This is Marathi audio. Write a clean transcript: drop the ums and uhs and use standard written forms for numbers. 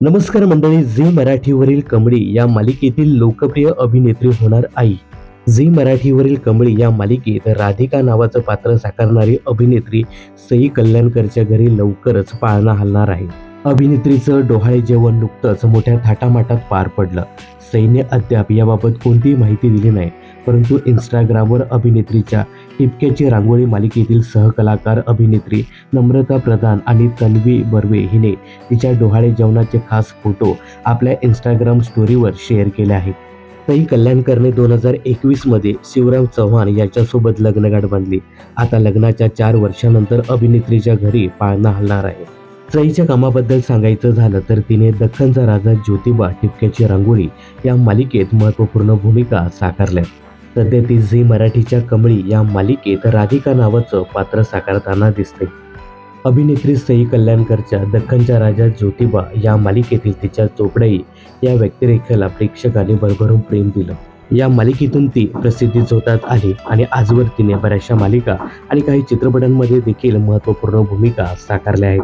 नमस्कार मंडळी. झी मराठीवरील कमळी या मालिकेतील लोकप्रिय अभिनेत्री होणार आई. झी मराठीवरील कमळी या मालिकेत राधिका नावाचं पात्र साकारणारी अभिनेत्री सई कल्याणकरच्या घरी लवकरच पाळणा हलणार आहे. अभिनेत्रीचं डोहाळे जेवण नुकतंच मोठ्या थाटामाटात पार पडलं. सईने अद्याप याबाबत कोणतीही माहिती दिली नाही, परंतु इंस्टाग्रामवर अभिनेत्रीच्या टिपक्याची रांगोळी मालिकेतील सहकलाकार अभिनेत्री नम्रता प्रधान आणि तन्वी बर्वे हिने तिच्या डोहाळे जेवणाचे खास फोटो आपल्या इंस्टाग्राम स्टोरीवर शेअर केले आहेत. सई कल्याणकरने 2021 मध्ये शिवराम चव्हाण याच्यासोबत लग्नगाठ बांधली. आता लग्नाच्या 4 वर्षानंतर अभिनेत्रीच्या घरी पाळणा हलणार आहे. सईच्या कामाबद्दल सांगायचं झालं तर तिने दख्खनचा राजा ज्योतिबा टिपक्याची रांगोळी या मालिकेत महत्त्वपूर्ण भूमिका साकारल्या. सध्या ती झी मराठीच्या कमळी या मालिकेत राधिका नावाचं पात्र साकारताना दिसते. अभिनेत्री सई कल्याणकरच्या दख्खनचा राजा ज्योतिबा या मालिकेतील तिच्या चोपडाई या व्यक्तिरेखेला प्रेक्षकांनी भरभरून प्रेम दिलं. या मालिकेतून ती प्रसिद्धी झोतात आली आणि आजवर तिने बऱ्याचशा मालिका आणि काही चित्रपटांमध्ये देखील महत्त्वपूर्ण भूमिका साकारल्या आहेत.